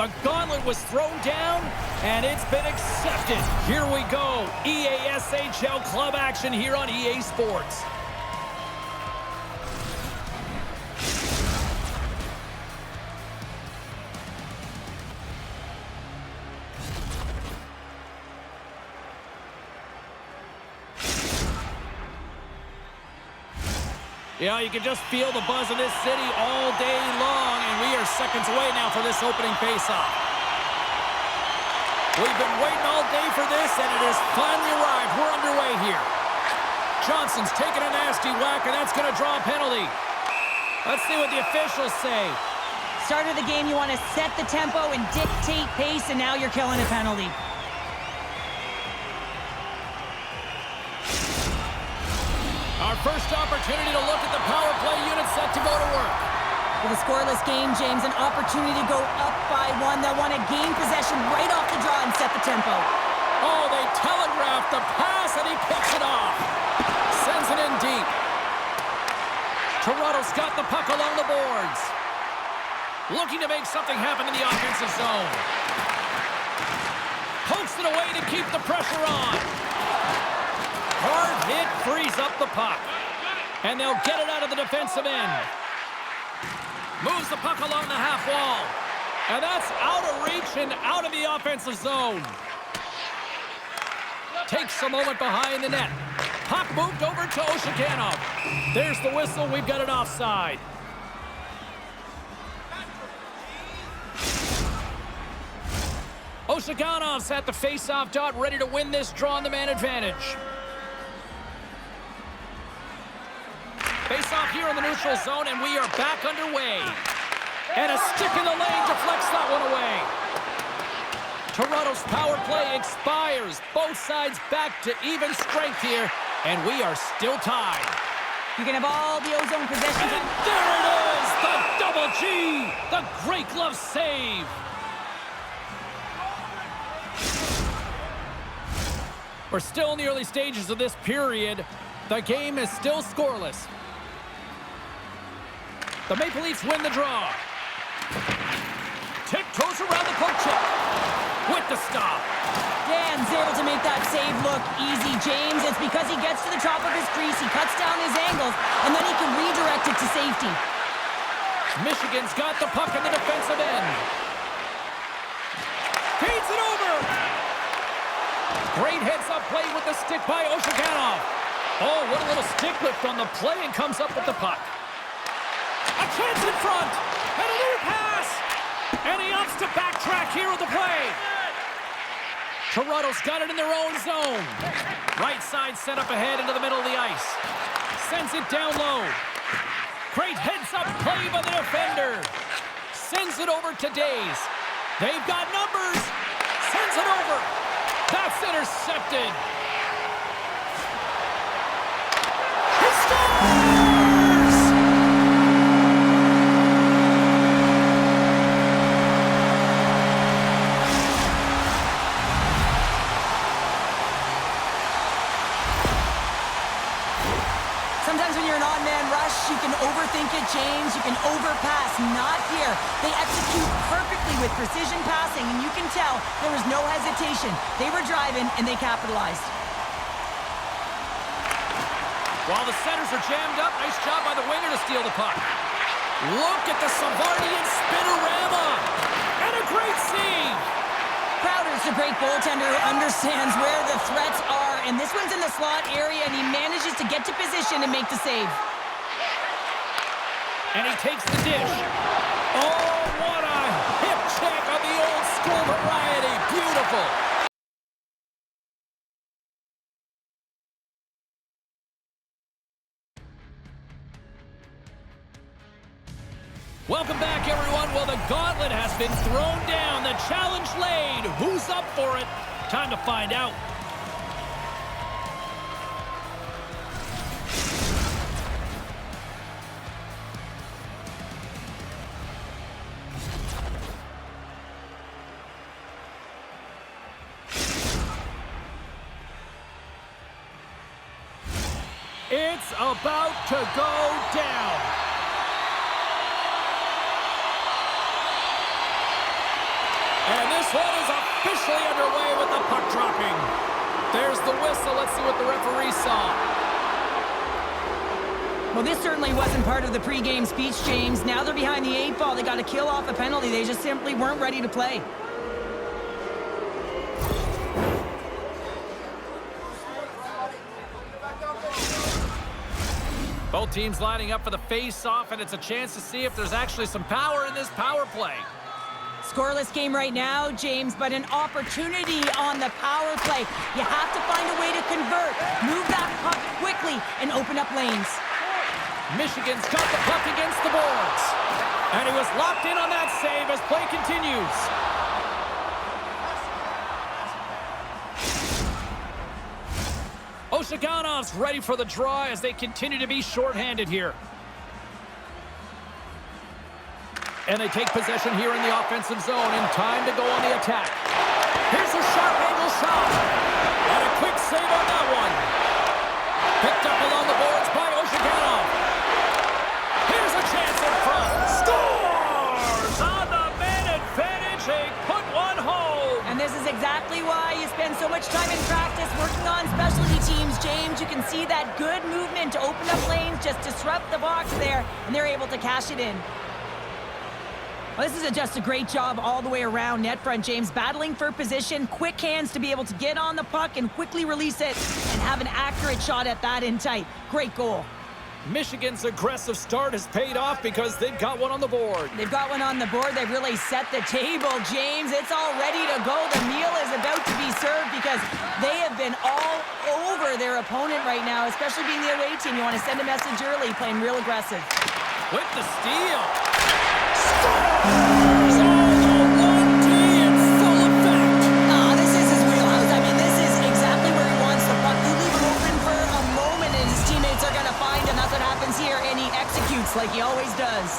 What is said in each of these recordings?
The gauntlet was thrown down, and it's been accepted. Here we go. EASHL club action here on EA Sports. Yeah, you can just feel the buzz of this city all day long, and we are seconds away now for this opening faceoff. We've been waiting all day for this, and it has finally arrived. We're underway here. Johnson's taking a nasty whack, and that's going to draw a penalty. Let's see what the officials say. Start of the game, you want to set the tempo and dictate pace, and now you're killing a penalty. Our first opportunity to look at the power play unit set to go to work. With a scoreless game, James, an opportunity to go up by one. They'll want to gain possession right off the draw and set the tempo. Oh, they telegraphed the pass, and he picks it off. Sends it in deep. Toronto's got the puck along the boards. Looking to make something happen in the offensive zone. Pokes it away to keep the pressure on. Hard hit frees up the puck. And they'll get it out of the defensive end. Moves the puck along the half wall. And that's out of reach and out of the offensive zone. Takes a moment behind the net. Puck moved over to Oshikanov. There's the whistle. We've got an offside. Oshikanov's at the face-off dot, ready to win this draw on the man advantage. Face-off here in the neutral zone, and we are back underway. And a stick in the lane deflects that one away. Toronto's power play expires. Both sides back to even strength here, and we are still tied. You can have all the ozone possessions. And there it is! The double G! The great glove save! We're still in the early stages of this period. The game is still scoreless. The Maple Leafs win the draw. Tiptoes around the poke check. With the stop. Dan's able to make that save look easy, James. It's because he gets to the top of his crease, he cuts down his angles, and then he can redirect it to safety. Michigan's got the puck in the defensive end. Feeds it over. Great heads-up play with the stick by Oshikanov. Oh, what a little stick lift on the play, and comes up with the puck. A chance in front, and a new pass, and he opts to backtrack here with the play. Toronto's got it in their own zone. Right side set up ahead into the middle of the ice. Sends it down low. Great heads-up play by the defender. Sends it over to Days. They've got numbers. Sends it over. That's intercepted. He scores! Sometimes when you're an on-man rush, you can overthink it, James. You can overpass. Not here. They execute perfectly with precision passing, and you can tell there was no hesitation. They were driving, and they capitalized. While the centers are jammed up, nice job by the winger to steal the puck. Look at the Savardian spinorama. And a great save. Crowder's a great goaltender who understands where the threats are, and this one's in the slot area, and he manages to get to position and make the save. And he takes the dish. Oh, what a hip check of the old school variety. Beautiful. Welcome back, everyone. Well, the gauntlet has been thrown down. The challenge laid. Who's up for it? Time to find out. It's about to go down. officially underway with the puck dropping. There's the whistle. Let's see what the referee saw. Well, this certainly wasn't part of the pregame speech, James. Now they're behind the 8 ball. They got to kill off a penalty. They just simply weren't ready to play. Both teams lining up for the face-off, and it's a chance to see if there's actually some power in this power play. Scoreless game right now, James, but an opportunity on the power play. You have to find a way to convert, move that puck quickly, and open up lanes. Michigan's got the puck against the boards. And he was locked in on that save as play continues. Oshaganov's ready for the draw as they continue to be shorthanded here. And they take possession here in the offensive zone in time to go on the attack. Here's a sharp angle shot. And a quick save on that one. Picked up along the boards by Oshaganov. Here's a chance in front. Scores on the man advantage. They put one home. And this is exactly why you spend so much time in practice working on specialty teams, James. You can see that good movement to open up lanes, just disrupt the box there, and they're able to cash it in. Well, this is just a great job all the way around net front, James. Battling for position, quick hands to be able to get on the puck and quickly release it and have an accurate shot at that in tight. Great goal. Michigan's aggressive start has paid off because they've got one on the board. They've got one on the board. They've really set the table, James. It's all ready to go. The meal is about to be served because they have been all over their opponent right now, especially being the away team. You want to send a message early, playing real aggressive. With the steal. Scores! Oh, 1D in full effect. This is his wheelhouse. I mean, this is exactly where he wants the puck. You leave him open for a moment and his teammates are going to find him. That's what happens here, and he executes like he always does.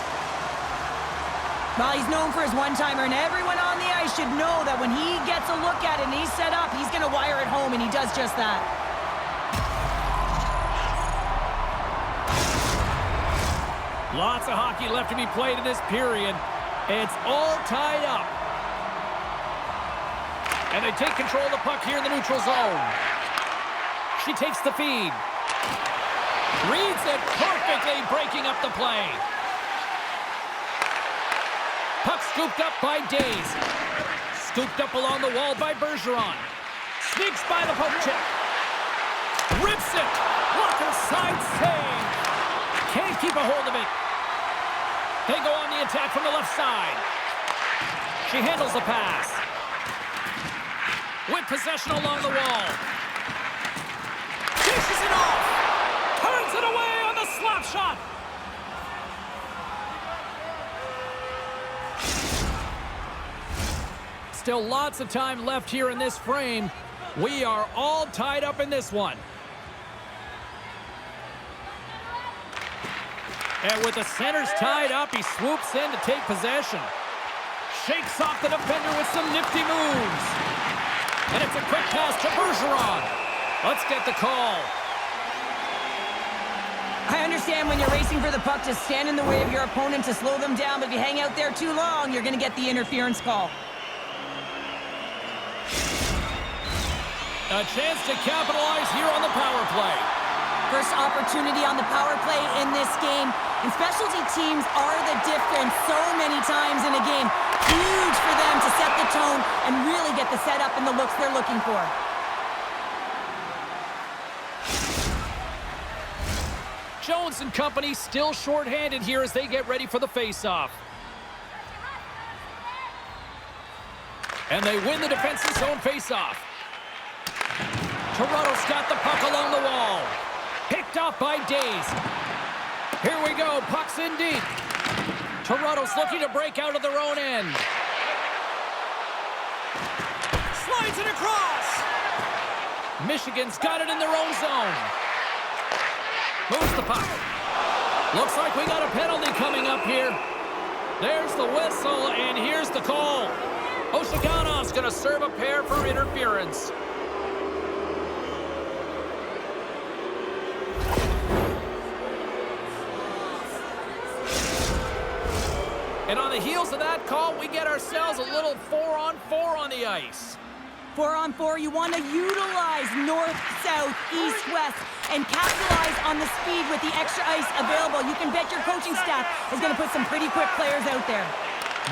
Well, he's known for his one-timer, and everyone on the ice should know that when he gets a look at it and he's set up, he's going to wire it home, and he does just that. Lots of hockey left to be played in this period. It's all tied up. And they take control of the puck here in the neutral zone. She takes the feed. Reads it perfectly, breaking up the play. Puck scooped up by Days. Scooped up along the wall by Bergeron. Sneaks by the poke check. Rips it. Walker side save. Can't keep a hold of it. They go on the attack from the left side. She handles the pass. With possession along the wall. Dishes it off. Turns it away on the slap shot. Still lots of time left here in this frame. We are all tied up in this one. And with the centers tied up, he swoops in to take possession. Shakes off the defender with some nifty moves. And it's a quick pass to Bergeron. Let's get the call. I understand when you're racing for the puck to stand in the way of your opponent to slow them down, but if you hang out there too long, you're going to get the interference call. A chance to capitalize here on the power play. First opportunity on the power play in this game. And specialty teams are the difference so many times in a game. Huge for them to set the tone and really get the setup and the looks they're looking for. Jones and company still shorthanded here as they get ready for the face-off. And they win the defensive zone face-off. Toronto's got the puck along the wall. Picked off by Days. Here we go, puck's in deep. Toronto's looking to break out of their own end. Slides it across. Michigan's got it in their own zone. Moves the puck. Looks like we got a penalty coming up here. There's the whistle, and here's the call. Oshaganov's going to serve a pair for interference. And on the heels of that call, we get ourselves a little 4-on-4 on the ice. 4-on-4, you want to utilize north, south, east, west, and capitalize on the speed with the extra ice available. You can bet your coaching staff is going to put some pretty quick players out there.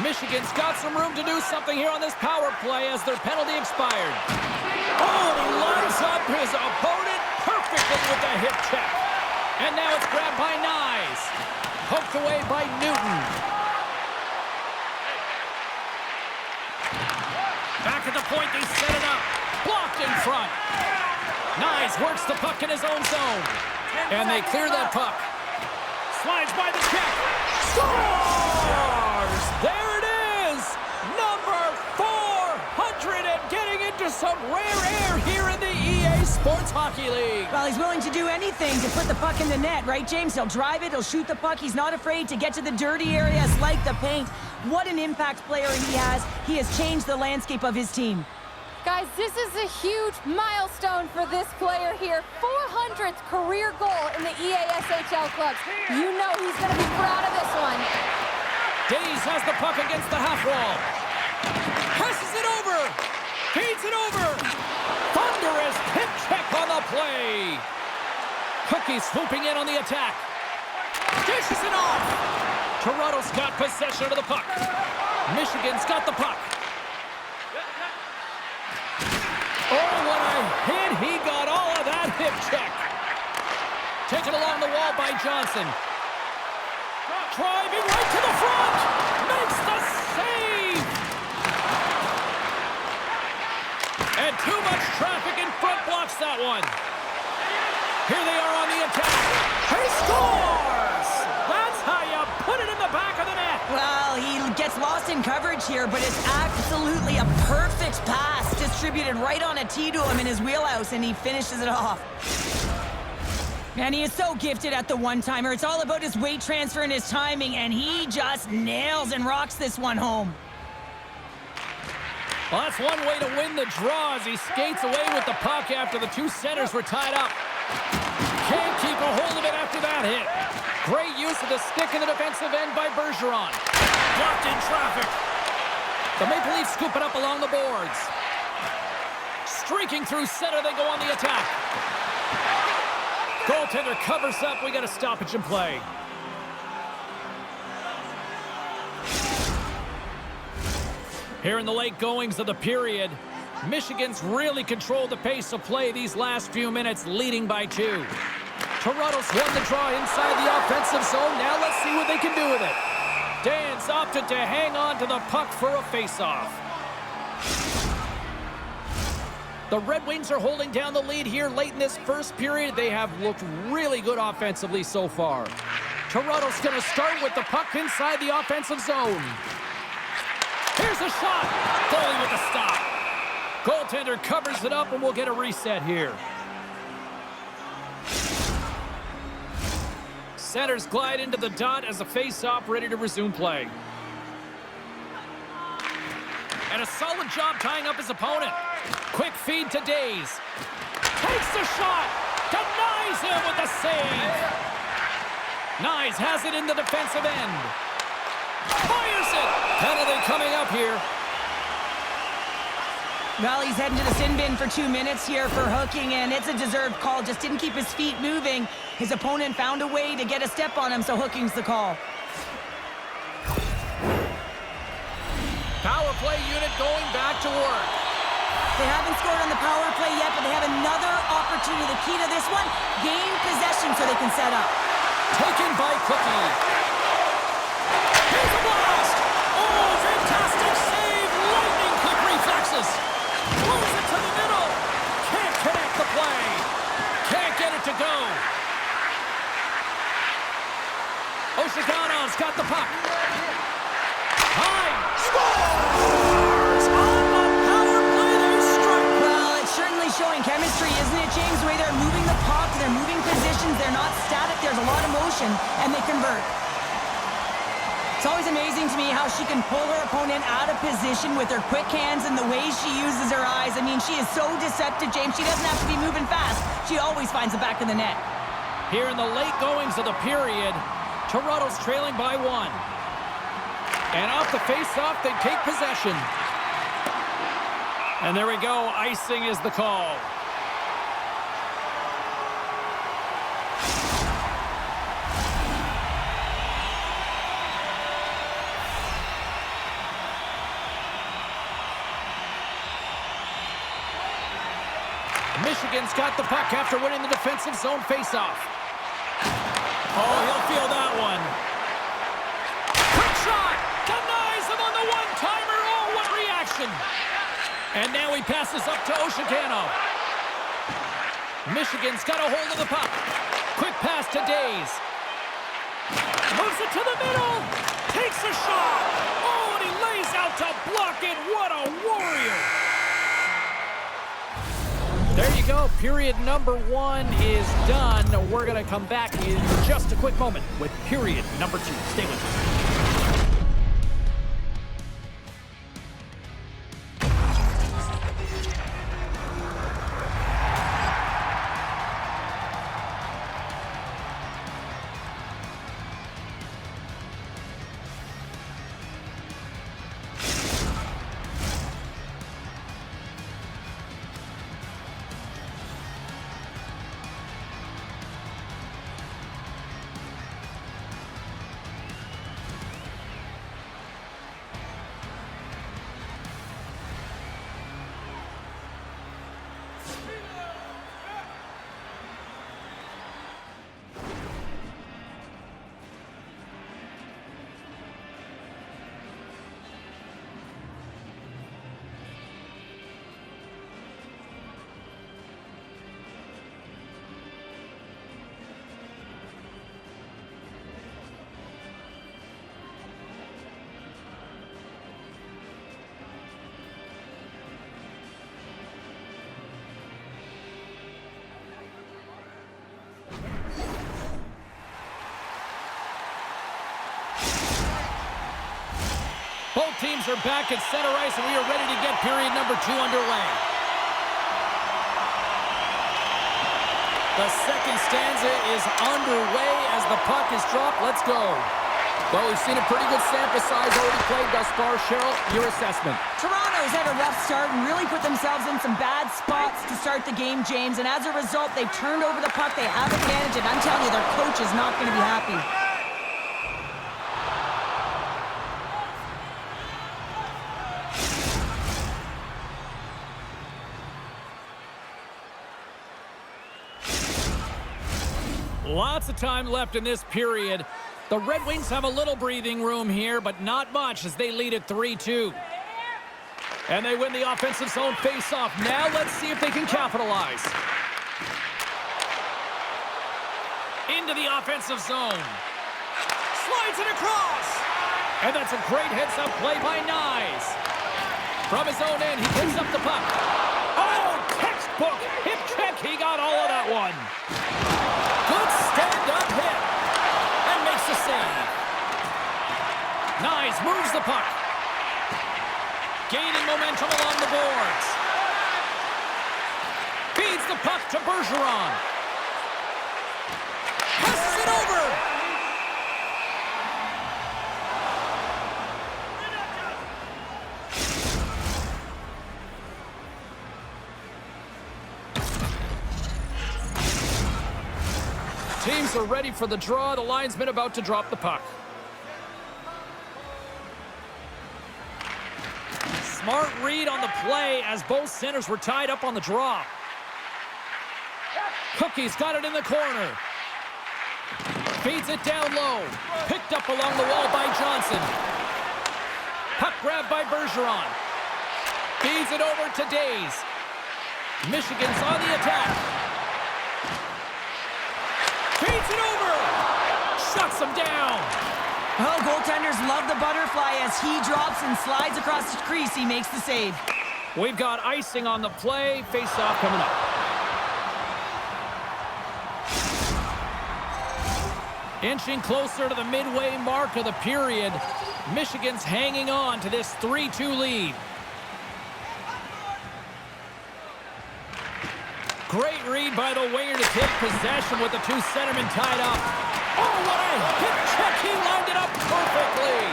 Michigan's got some room to do something here on this power play as their penalty expired. Oh, he lines up his opponent perfectly with the hip check. And now it's grabbed by Nyes. Poked away by Newton. Back at the point, they set it up. Blocked in front. Nyes works the puck in his own zone. And they clear that puck. Slides by the check. Scores! There it is! Number 400 and getting into some rare air here in the EA Sports Hockey League. Well, he's willing to do anything to put the puck in the net, right, James? He'll drive it, he'll shoot the puck. He's not afraid to get to the dirty areas like the paint. What an impact player he has. He has changed the landscape of his team. Guys, this is a huge milestone for this player here. 400th career goal in the EASHL clubs. You know he's going to be proud of this one. Days has the puck against the half wall. Passes it over. Feeds it over. Thunderous hip check on the play. Cookie swooping in on the attack. Dishes it off. Toronto's got possession of the puck. Michigan's got the puck. Oh, what a hit. He got all of that hip check. Taken along the wall by Johnson. Driving right to the front. Makes the save. And too much traffic in front blocks that one. Here they are on the attack. He scores! That's how you put it in the back of the net. Well, he gets lost in coverage here, but it's absolutely a perfect pass distributed right on a tee to him in his wheelhouse, and he finishes it off. And he is so gifted at the one-timer. It's all about his weight transfer and his timing, and he just nails and rocks this one home. Well, that's one way to win the draw as he skates away with the puck after the two centers were tied up. Can't keep a hold of it after that hit. Great use of the stick in the defensive end by Bergeron. Blocked in traffic. The Maple Leafs scoop it up along the boards. Streaking through center, they go on the attack. Goaltender covers up. We got a stoppage in play. Here in the late goings of the period, Michigan's really controlled the pace of play these last few minutes, leading by 2. Toronto's won the draw inside the offensive zone. Now let's see what they can do with it. Dan's opted to hang on to the puck for a faceoff. The Red Wings are holding down the lead here late in this first period. They have looked really good offensively so far. Toronto's going to start with the puck inside the offensive zone. Here's a shot. Goalie with a stop. Goaltender covers it up, and we'll get a reset here. Centers glide into the dot as a face-off ready to resume play. And a solid job tying up his opponent. Quick feed to Days. Takes the shot. Denies him with the save. Nyes has it in the defensive end. Fires it. Penalty coming up here. Well, he's heading to the sin bin for 2 minutes here for hooking, and it's a deserved call. Just didn't keep his feet moving. His opponent found a way to get a step on him, so hooking's the call. Power play unit going back to work. They haven't scored on the power play yet, but they have another opportunity. The key to this one, gain possession so they can set up. Taken by Cookie. Here's a blast! Oh, fantastic save! Lightning quick reflexes. Throws it to the middle. Can't connect the play. Can't get it to go. Oshigano's got the puck. High. Scores! On the power play, they strike. Well, it's certainly showing chemistry, isn't it, James? The way they're moving the puck, they're moving positions, they're not static, there's a lot of motion, and they convert. It's always amazing to me how she can pull her opponent out of position with her quick hands and the way she uses her eyes. I mean, she is so deceptive, James. She doesn't have to be moving fast. She always finds the back of the net. Here in the late goings of the period, Toronto's trailing by 1. And off the face-off, they take possession. And there we go. Icing is the call. Michigan's got the puck after winning the defensive zone faceoff. Oh, he'll feel that one. Quick shot! Denies him on the one-timer. Oh, what reaction! And now he passes up to Oshigano. Michigan's got a hold of the puck. Quick pass to Days. Moves it to the middle. Takes a shot. Oh, and he lays out to block it. What a warrior! There you go. Period number 1 is done. We're going to come back in just a quick moment with period number 2. Stay with us. Both teams are back at center ice, and we are ready to get period number 2 underway. The second stanza is underway as the puck is dropped. Let's go. Well, we've seen a pretty good sample size already played thus far. Cheryl, your assessment. Toronto's had a rough start and really put themselves in some bad spots to start the game, James. And as a result, they've turned over the puck. They have advantage, and I'm telling you, their coach is not going to be happy. Lots of time left in this period. The Red Wings have a little breathing room here, but not much as they lead at 3-2. And they win the offensive zone faceoff. Now let's see if they can capitalize. Into the offensive zone. Slides it across. And that's a great heads-up play by Nyes. From his own end, he picks up the puck. Oh, textbook hip check. He got all of that one. Good stand-up hit. And makes the save. Nyes moves the puck. Gaining momentum along the boards. Feeds the puck to Bergeron. Passes it over. Teams are ready for the draw. The linesman about to drop the puck. Smart read on the play as both centers were tied up on the draw. Cookie's got it in the corner. Feeds it down low. Picked up along the wall by Johnson. Puck grabbed by Bergeron. Feeds it over to Days. Michigan's on the attack. Feeds it over! Shuts him down! Oh, goaltenders love the butterfly as he drops and slides across the crease. He makes the save. We've got icing on the play. Face-off coming up. Inching closer to the midway mark of the period. Michigan's hanging on to this 3-2 lead. Great read by the winger to take possession with the two centermen tied up. Oh, what a hip check. He lined it up perfectly.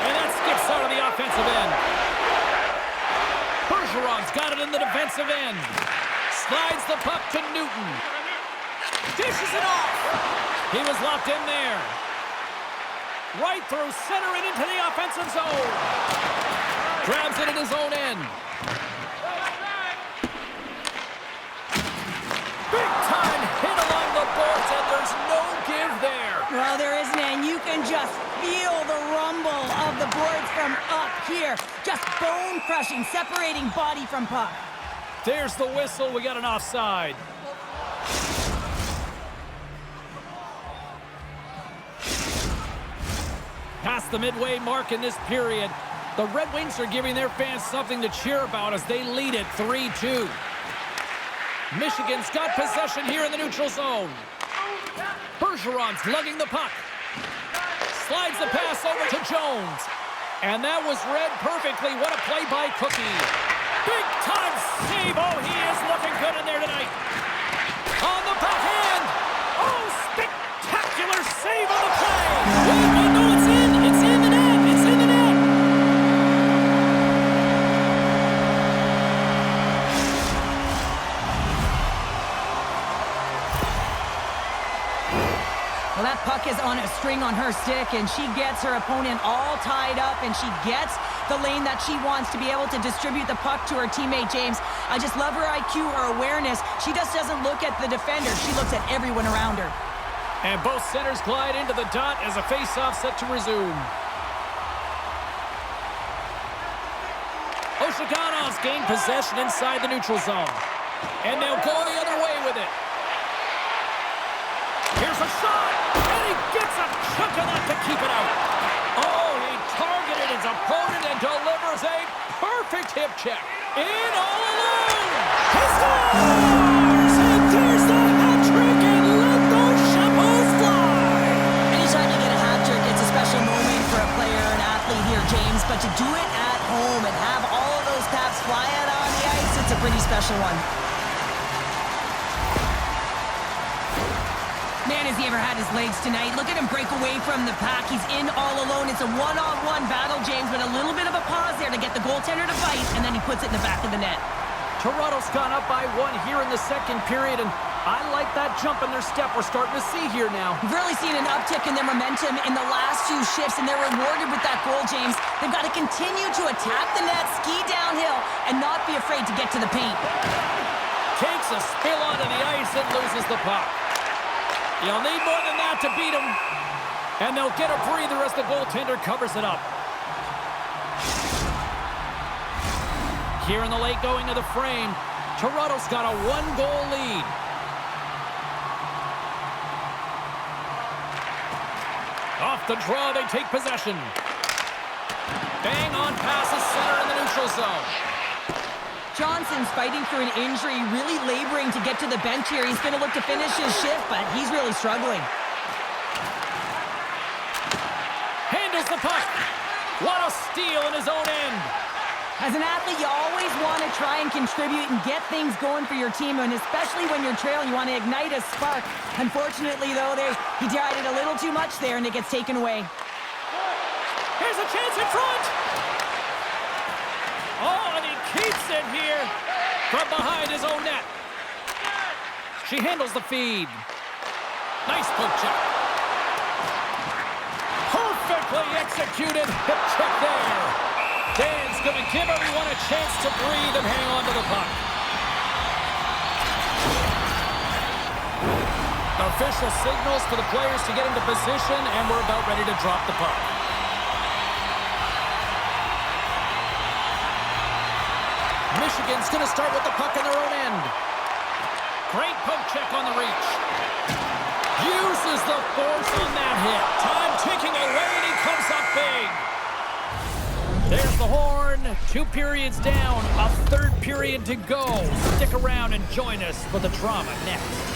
And that skips out of the offensive end. Bergeron's got it in the defensive end. Slides the puck to Newton. Dishes it off. He was locked in there. Right through center and into the offensive zone. Grabs it in his own end. Big time hit along the boards, and there's no give there. Well, there isn't, and you can just feel the rumble of the boards from up here. Just bone-crushing, separating body from puck. There's the whistle. We got an offside. Past the midway mark in this period, the Red Wings are giving their fans something to cheer about as they lead it 3-2. Michigan's got possession here in the neutral zone. Bergeron's lugging the puck. Slides the pass over to Jones. And that was read perfectly. What a play by Cookie. Big time save. Oh, he is looking good in there tonight. On the backhand. Oh, spectacular save on the play. Wait, no, it's in. It's in the net. It's in the net. Well, that puck is on a string on her stick, and she gets her opponent all tied up, and she gets the lane that she wants to be able to distribute the puck to her teammate, James. I just love her IQ, her awareness. She just doesn't look at the defender. She looks at everyone around her. And both centers glide into the dot as a face-off set to resume. Oshaganov's gained possession inside the neutral zone. And they'll go the other way with it. Here's a shot, and he gets a chunk of that to keep it out. Oh, he targeted his opponent and delivers a perfect hip check. In all alone. He scores! And there's the hat trick, and let those chapeaus fly. Anytime you get a hat trick, it's a special moment for a player, an athlete here, James. But to do it at home and have all of those caps fly out on the ice, it's a pretty special one. Man, has he ever had his legs tonight. Look at him break away from the pack. He's in all alone. It's a one-on-one battle, James, but a little bit of a pause there to get the goaltender to fight, and then he puts it in the back of the net. Toronto's gone up by one here in the second period, and I like that jump in their step we're starting to see here now. We've really seen an uptick in their momentum in the last few shifts, and they're rewarded with that goal, James. They've got to continue to attack the net, ski downhill, and not be afraid to get to the paint. Takes a spill onto the ice and loses the puck. You'll need more than that to beat him. And they'll get a breather as the goaltender covers it up. Here in the late going to the frame, Toronto's got a one-goal lead. Off the draw, they take possession. Bang on passes center in the neutral zone. Johnson's fighting through an injury, really laboring to get to the bench here. He's going to look to finish his shift, but he's really struggling. Handles the puck. What a steal in his own end. As an athlete, you always want to try and contribute and get things going for your team, and especially when you're trailing, you want to ignite a spark. Unfortunately, though, he tried it a little too much there, and it gets taken away. Here's a chance in front. Oh, and he keeps it here from behind his own net. She handles the feed. Nice poke check. Perfectly executed hip check there. Dan's going to give everyone a chance to breathe and hang on to the puck. Official signals for the players to get into position, and we're about ready to drop the puck. Michigan's going to start with the puck in their own end. Great poke check on the reach. Uses the force on that hit. Time ticking away, and he comes up big. There's the horn. 2 periods down. A third period to go. Stick around and join us for the drama next.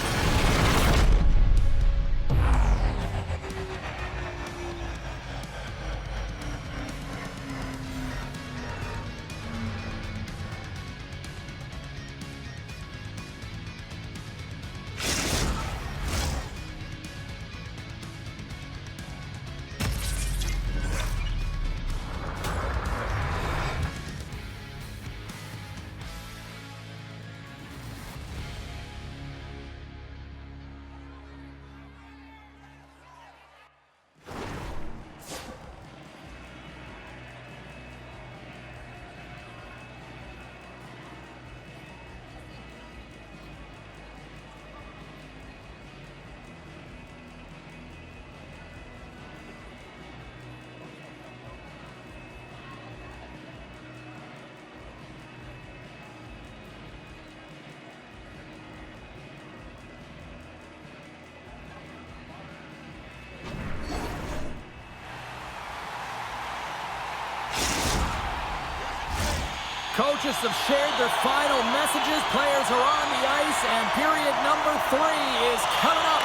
coaches have shared their final messages. Players are on the ice, and period number 3 is coming up.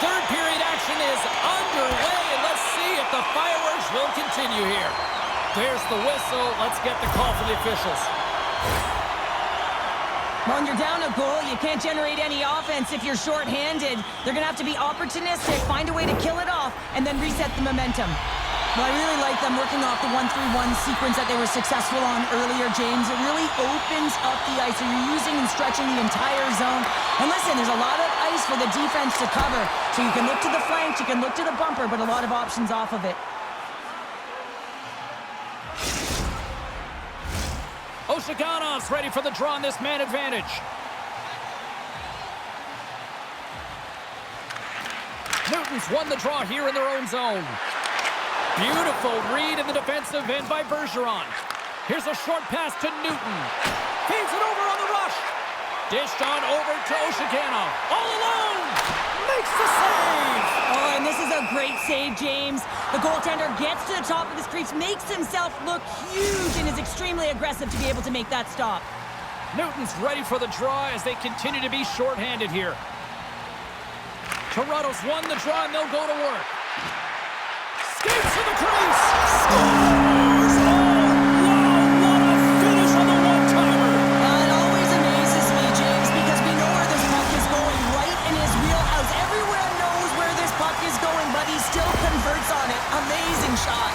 Third period action is underway, and let's see if the fireworks will continue here. There's the whistle. Let's get the call from the officials. When you're down a goal, you can't generate any offense if you're shorthanded. They're going to have to be opportunistic, find a way to kill it off, and then reset the momentum. Well, I really like them working off the 1-3-1 sequence that they were successful on earlier, James. It really opens up the ice. So you're using and stretching the entire zone. And listen, there's a lot of ice for the defense to cover. So you can look to the flanks, you can look to the bumper, but a lot of options off of it. Oshaganov's ready for the draw on this man advantage. Newton's won the draw here in their own zone. Beautiful read in the defensive end by Bergeron. Here's a short pass to Newton. Feeds it over on the rush. Dished on over to Oshaganov. All alone. Makes the save. Oh, and this is a great save, James. The goaltender gets to the top of his crease, makes himself look huge, and is extremely aggressive to be able to make that stop. Newton's ready for the draw as they continue to be shorthanded here. Toronto's won the draw, and they'll go to work. Skates to the crease. Scores! Oh, wow, what a finish on the one-timer. It always amazes me, James, because we know where this puck is going, right in his wheelhouse. Everywhere knows where this puck is going, but he still converts on it. Amazing shot.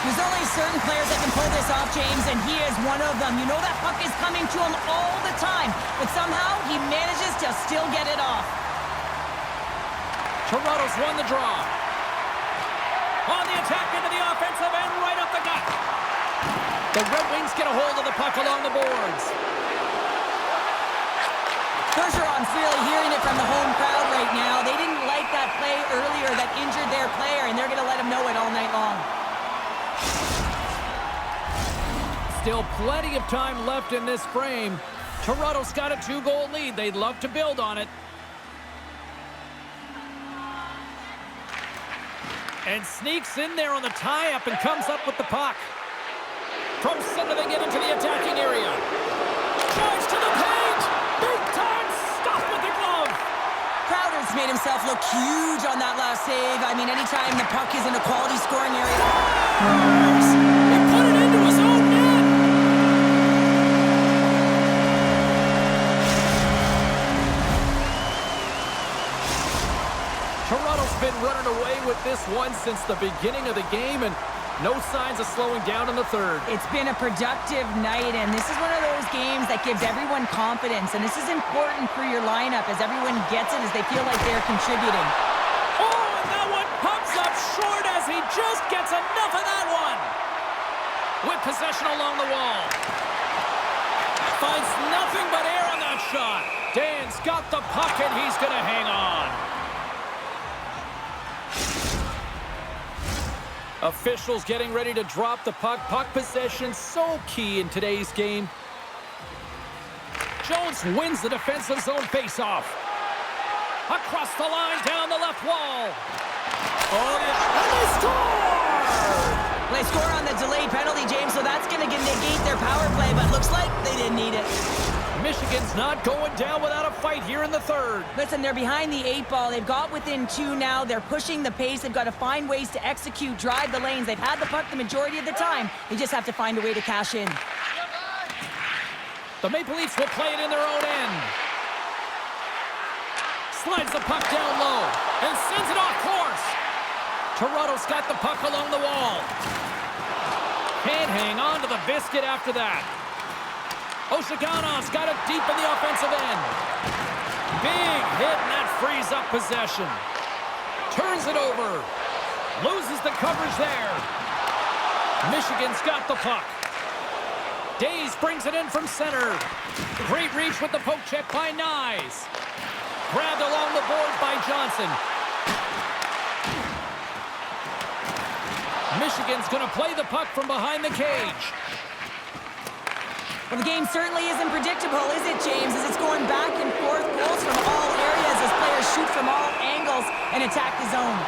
There's only certain players that can pull this off, James, and he is one of them. You know that puck is coming to him all the time, but somehow he manages to still get it off. Toronto's won the draw. On the attack into the offensive end, right up the gut. The Red Wings get a hold of the puck along the boards. Bergeron's really hearing it from the home crowd right now. They didn't like that play earlier that injured their player, and they're going to let him know it all night long. Still plenty of time left in this frame. Toronto's got a 2-goal lead. They'd love to build on it. And sneaks in there on the tie-up and comes up with the puck. From center, they get into the attacking area. Drives to the paint! Big time stop with the glove! Crowder's made himself look huge on that last save. I mean, anytime the puck is in a quality scoring area. He put it into his own net! Toronto's been running away with this one since the beginning of the game, and no signs of slowing down in the third. It's been a productive night, and this is one of those games that gives everyone confidence, and this is important for your lineup as everyone gets it, as they feel like they're contributing. Oh, and that one comes up short as he just gets enough of that one. With possession along the wall. Finds nothing but air on that shot. Dan's got the puck, and he's going to hang on. Officials getting ready to drop the puck. Puck possession so key in today's game. Jones wins the defensive zone faceoff. Across the line, down the left wall. Oh, yeah. And they score! They score on the delayed penalty, James, so that's going to negate their power play, but looks like they didn't need it. Michigan's not going down without a fight here in the third. Listen, they're behind the 8 ball. They've got within 2 now. They're pushing the pace. They've got to find ways to execute, drive the lanes. They've had the puck the majority of the time. They just have to find a way to cash in. The Maple Leafs will play it in their own end. Slides the puck down low and sends it off course. Toronto's got the puck along the wall. Can't hang on to the biscuit after that. Oshaganov's got it deep in the offensive end. Big hit, and that frees up possession. Turns it over. Loses the coverage there. Michigan's got the puck. Days brings it in from center. Great reach with the poke check by Nyes. Grabbed along the boards by Johnson. Michigan's going to play the puck from behind the cage. Well, the game certainly isn't predictable, is it, James? As it's going back and forth, goals from all areas as players shoot from all angles and attack the zone.